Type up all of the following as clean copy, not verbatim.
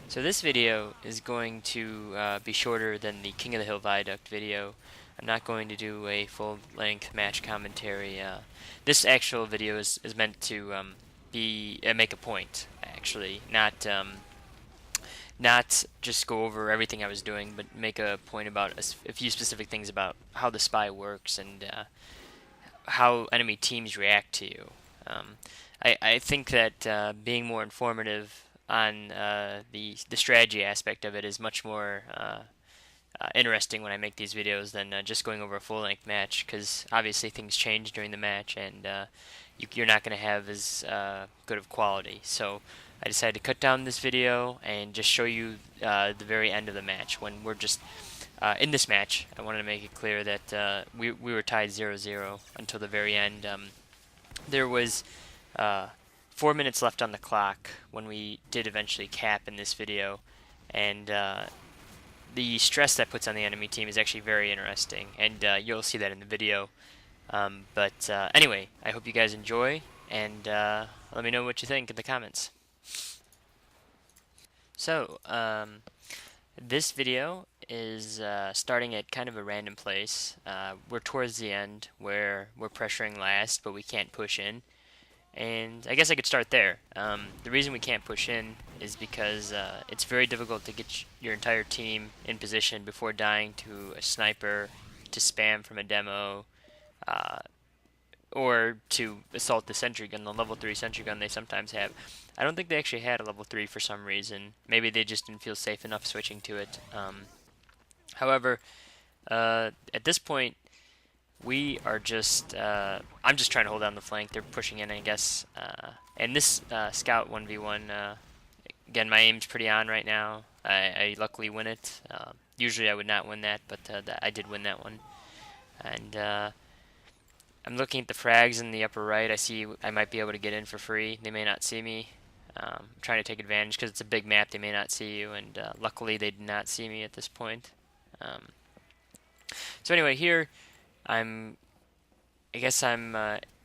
So this video is going to be shorter than the King of the Hill Viaduct video. I'm not going to do a full-length match commentary. This actual video is meant to be make a point, actually, not just go over everything I was doing, but make a point about a few specific things about how the spy works and how enemy teams react to you. Um, I think that being more informative on the strategy aspect of it is much more interesting when I make these videos than just going over a full length match, because obviously things change during the match and you're not going to have as good of quality. So I decided to cut down this video and just show you the very end of the match when we're just in this match. I wanted to make it clear that we were tied 0-0 until the very end. There was uh, 4 minutes left on the clock when we did eventually cap in this video, and the stress that puts on the enemy team is actually very interesting, and you'll see that in the video. But anyway, I hope you guys enjoy, and let me know what you think in the comments. So, this video is starting at kind of a random place. We're towards the end where we're pressuring last, but we can't push in. And I guess I could start there. The reason we can't push in is because it's very difficult to get your entire team in position before dying to a sniper, to spam from a demo, uh, or to assault the sentry gun, the level 3 sentry gun they sometimes have. I don't think they actually had a level 3 for some reason. Maybe they just didn't feel safe enough switching to it. However, at this point, we are just, I'm just trying to hold down the flank. They're pushing in, I guess. And this scout 1v1, again, my aim's pretty on right now. I luckily win it. Usually I would not win that, but I did win that one. And I'm looking at the frags in the upper right. I see I might be able to get in for free. They may not see me. I'm trying to take advantage because it's a big map. They may not see you, and luckily they did not see me at this point. So anyway, here I'm I guess I'm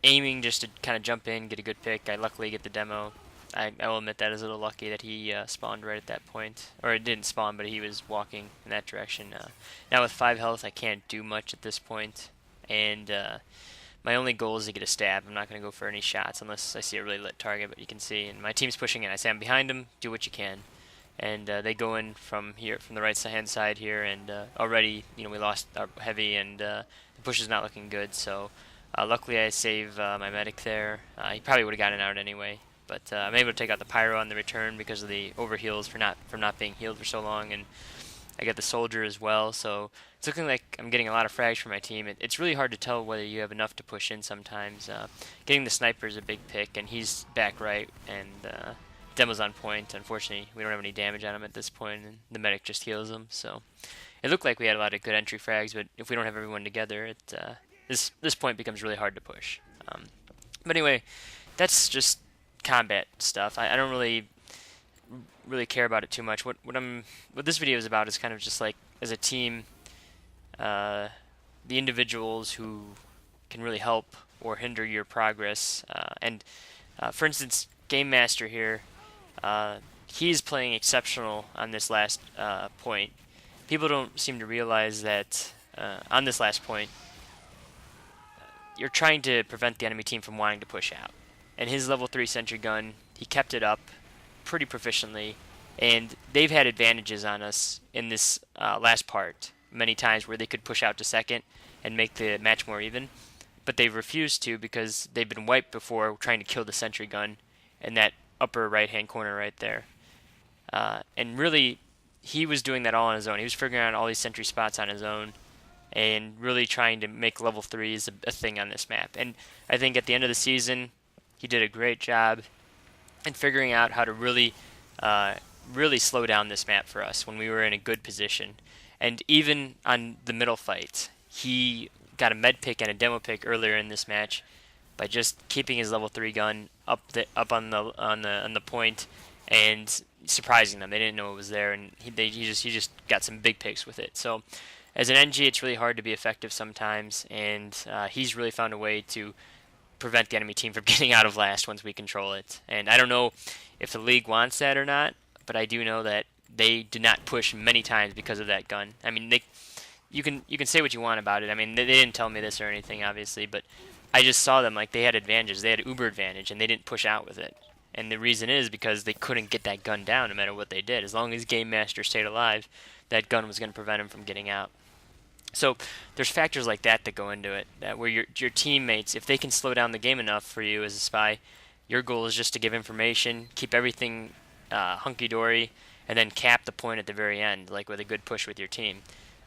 aiming just to kind of jump in, get a good pick. I luckily get the demo. I will admit that I was a little lucky that he spawned right at that point. Or it didn't spawn, but he was walking in that direction. Now with 5 health, I can't do much at this point. And my only goal is to get a stab. I'm not going to go for any shots unless I see a really lit target, but you can see. And my team's pushing in. I say I'm behind him, do what you can. And they go in from here, from the right hand side here, and already, we lost our heavy, and the push is not looking good. So luckily, I save my medic there. He probably would have gotten out anyway, but I'm able to take out the pyro on the return because of the overheals from not being healed for so long, and I get the soldier as well. So it's looking like I'm getting a lot of frags for my team. It's really hard to tell whether you have enough to push in sometimes. Getting the sniper is a big pick, and he's back right, and demo's on point. Unfortunately, we don't have any damage on him at this point, and the medic just heals him. So it looked like we had a lot of good entry frags, but if we don't have everyone together, this point becomes really hard to push. But anyway, that's just combat stuff. I don't really care about it too much. What this video is about is kind of just like as a team, the individuals who can really help or hinder your progress. And for instance, Game Master here, he's playing exceptional on this last point. People don't seem to realize that on this last point, you're trying to prevent the enemy team from wanting to push out. And his level 3 sentry gun, he kept it up pretty proficiently, and they've had advantages on us in this last part many times where they could push out to second and make the match more even, but they've refused to because they've been wiped before trying to kill the sentry gun in that upper right hand corner right there. And really, he was doing that all on his own. He was figuring out all these sentry spots on his own and really trying to make level 3s a thing on this map. And I think at the end of the season, he did a great job in figuring out how to really slow down this map for us when we were in a good position. And even on the middle fight, he got a med pick and a demo pick earlier in this match by just keeping his level 3 gun up on the point and surprising them. They didn't know it was there, and he just got some big picks with it. So as an NG, it's really hard to be effective sometimes, and he's really found a way to prevent the enemy team from getting out of last once we control it. And I don't know if the league wants that or not, but I do know that they did not push many times because of that gun. I mean, you can say what you want about it. I mean, they didn't tell me this or anything, obviously, but I just saw them like they had advantages. They had uber advantage, and they didn't push out with it. And the reason is because they couldn't get that gun down no matter what they did. As long as Game Master stayed alive, that gun was going to prevent him from getting out. So there's factors like that that go into it, that where your teammates, if they can slow down the game enough for you as a spy, your goal is just to give information, keep everything hunky dory, and then cap the point at the very end, like with a good push with your team.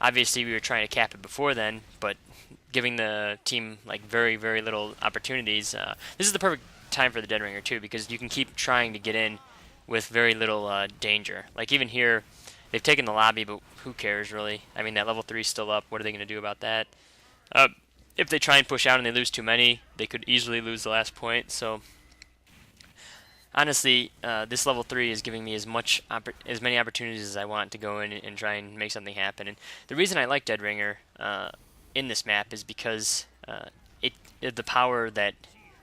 Obviously, we were trying to cap it before then, but giving the team like very very little opportunities. This is the perfect time for the Dead Ringer too, because you can keep trying to get in with very little danger. Like even here, they've taken the lobby, but who cares really? I mean, that level 3 is still up. What are they going to do about that? If they try and push out and they lose too many, they could easily lose the last point. So honestly, this level 3 is giving me as many opportunities as I want to go in and try and make something happen. And the reason I like Dead Ringer in this map is because the power that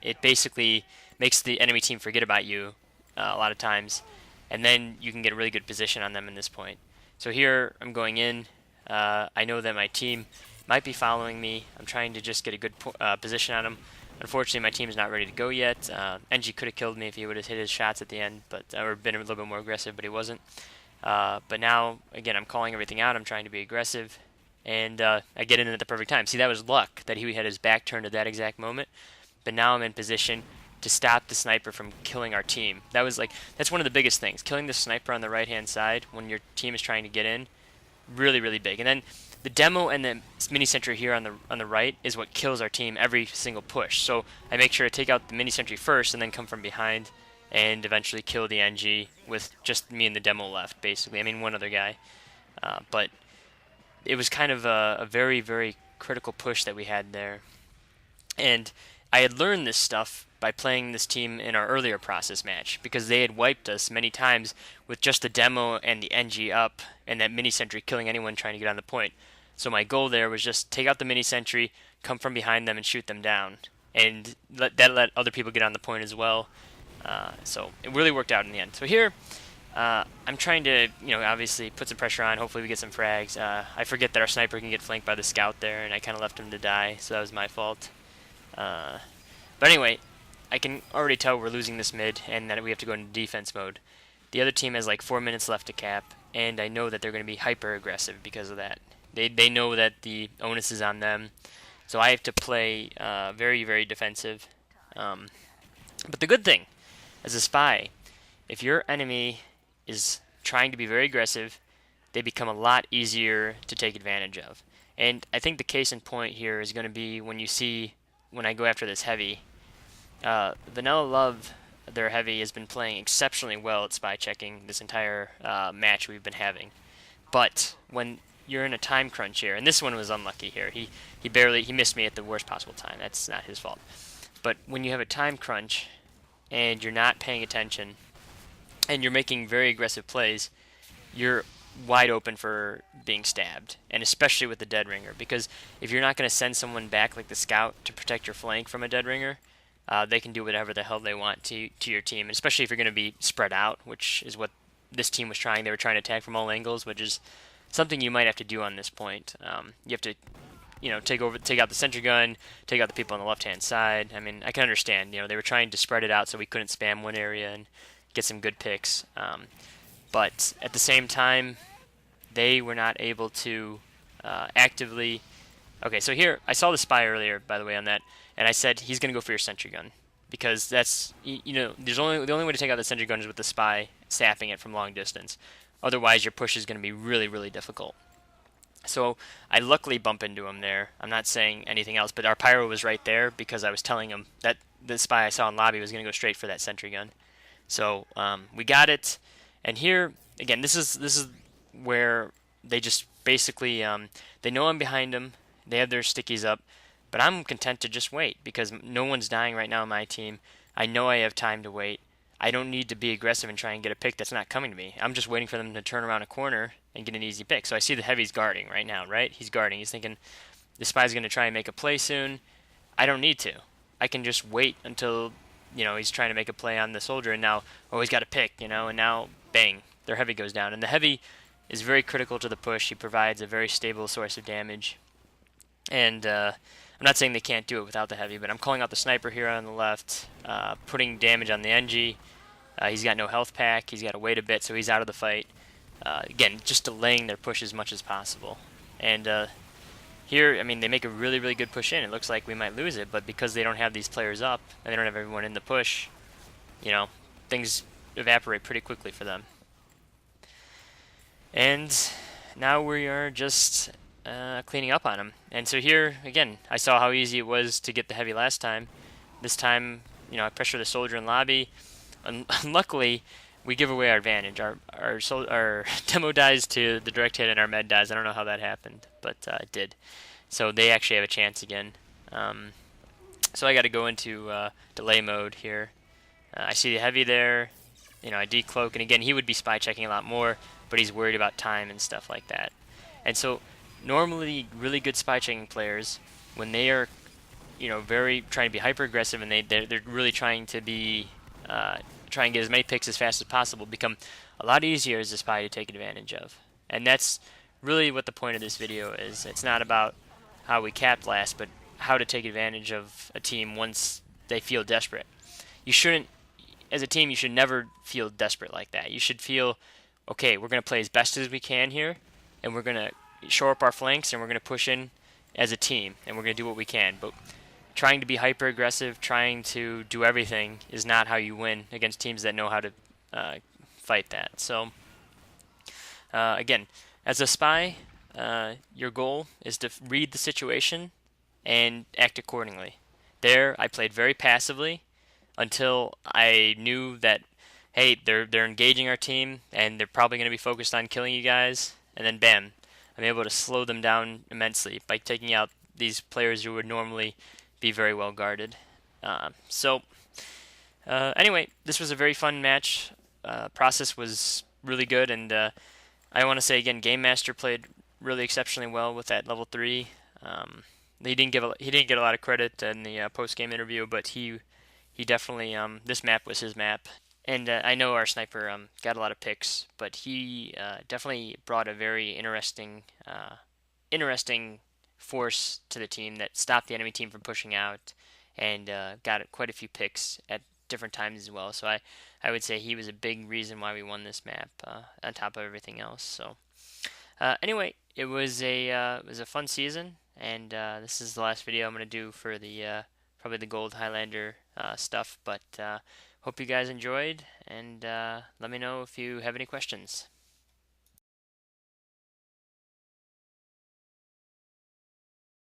it basically makes the enemy team forget about you a lot of times, and then you can get a really good position on them in this point. So here I'm going in. I know that my team might be following me. I'm trying to just get a good position on them. Unfortunately, my team is not ready to go yet. NG could have killed me if he would have hit his shots at the end, but or been a little bit more aggressive, but he wasn't. But now, again, I'm calling everything out. I'm trying to be aggressive, and I get in at the perfect time. See, that was luck that he had his back turned at that exact moment. But now I'm in position to stop the sniper from killing our team. That's one of the biggest things. Killing the sniper on the right-hand side when your team is trying to get in, really, really big. And then the demo and the mini sentry here on the right is what kills our team every single push. So I make sure to take out the mini sentry first and then come from behind and eventually kill the NG with just me and the demo left, basically. I mean, one other guy. But it was kind of a very, very critical push that we had there. And I had learned this stuff by playing this team in our earlier process match, because they had wiped us many times with just the demo and the NG up and that mini sentry killing anyone trying to get on the point. So my goal there was just take out the mini sentry, come from behind them and shoot them down, and let other people get on the point as well. So it really worked out in the end. So here I'm trying to, obviously put some pressure on. Hopefully we get some frags. I forget that our sniper can get flanked by the scout there, and I kind of left him to die, so that was my fault. But anyway, I can already tell we're losing this mid and that we have to go into defense mode. The other team has like 4 minutes left to cap, and I know that they're going to be hyper aggressive because of that. They know that the onus is on them, so I have to play very, very defensive. But the good thing, as a spy, if your enemy is trying to be very aggressive, they become a lot easier to take advantage of. And I think the case in point here is going to be when I go after this heavy. Vanilla Love, their heavy, has been playing exceptionally well at spy checking this entire match we've been having. But when you're in a time crunch here, and this one was unlucky here. He missed me at the worst possible time. That's not his fault. But when you have a time crunch and you're not paying attention and you're making very aggressive plays, you're wide open for being stabbed, and especially with the Dead Ringer, because if you're not going to send someone back like the scout to protect your flank from a Dead Ringer, they can do whatever the hell they want to your team, and especially if you're going to be spread out, which is what this team was trying. They were trying to attack from all angles, which is something you might have to do on this point. You have to, take out the sentry gun, take out the people on the left-hand side. I mean, I can understand. They were trying to spread it out so we couldn't spam one area and get some good picks. But at the same time, they were not able to actively. Okay, so here I saw the spy earlier, by the way, on that, and I said he's going to go for your sentry gun, because that's the only way to take out the sentry gun is with the spy sapping it from long distance. Otherwise, your push is going to be really, really difficult. So I luckily bump into him there. I'm not saying anything else, but our pyro was right there because I was telling him that the spy I saw in lobby was going to go straight for that sentry gun. So we got it, and here again, this is where they just basically they know I'm behind them. They have their stickies up, but I'm content to just wait because no one's dying right now on my team. I know I have time to wait. I don't need to be aggressive and try and get a pick that's not coming to me. I'm just waiting for them to turn around a corner and get an easy pick. So I see the heavy's guarding right now, right? He's guarding. He's thinking the spy's going to try and make a play soon. I don't need to. I can just wait until he's trying to make a play on the soldier, and now he's got a pick, and now bang, their heavy goes down. And the heavy is very critical to the push. He provides a very stable source of damage. And I'm not saying they can't do it without the heavy, but I'm calling out the sniper here on the left, putting damage on the NG. He's got no health pack. He's got to wait a bit, so he's out of the fight. Again, just delaying their push as much as possible. And here, I mean, they make a really, really good push in. It looks like we might lose it, but because they don't have these players up and they don't have everyone in the push, you know, things evaporate pretty quickly for them. And now we are just cleaning up on him. And so here, again, I saw how easy it was to get the heavy last time. This time, you know, I pressure the soldier in lobby. Luckily, we give away our advantage. Our demo dies to the direct hit and our med dies. I don't know how that happened, but it did. So they actually have a chance again. So I got to go into delay mode here. I see the heavy there. You know, I decloak, and again, he would be spy checking a lot more, but he's worried about time and stuff like that. And so normally really good spy checking players, when they are, you know, very trying to be hyper aggressive and they're really trying to be try and get as many picks as fast as possible, become a lot easier as a spy to take advantage of. And that's really what the point of this video is. It's not about how we capped last, but how to take advantage of a team once they feel desperate. You shouldn't, as a team, you should never feel desperate like that. You should feel, okay, we're going to play as best as we can here, and we're going to shore up our flanks, and we're going to push in as a team, and we're going to do what we can. But trying to be hyper aggressive, trying to do everything is not how you win against teams that know how to fight that. So again, as a spy, your goal is to read the situation and act accordingly. There, I played very passively until I knew that, hey, they're engaging our team and they're probably going to be focused on killing you guys, and then bam, I'm able to slow them down immensely by taking out these players who would normally be very well guarded. Anyway, this was a very fun match. Process was really good, and I want to say again, Game Master played really exceptionally well with that level 3. He didn't get a lot of credit in the post game interview, but he definitely this map was his map. And I know our sniper got a lot of picks, but he definitely brought a very interesting force to the team that stopped the enemy team from pushing out, and got quite a few picks at different times as well. So I would say he was a big reason why we won this map, on top of everything else. So anyway, it was a fun season, and this is the last video I'm going to do for the probably the gold Highlander stuff. But hope you guys enjoyed, and let me know if you have any questions.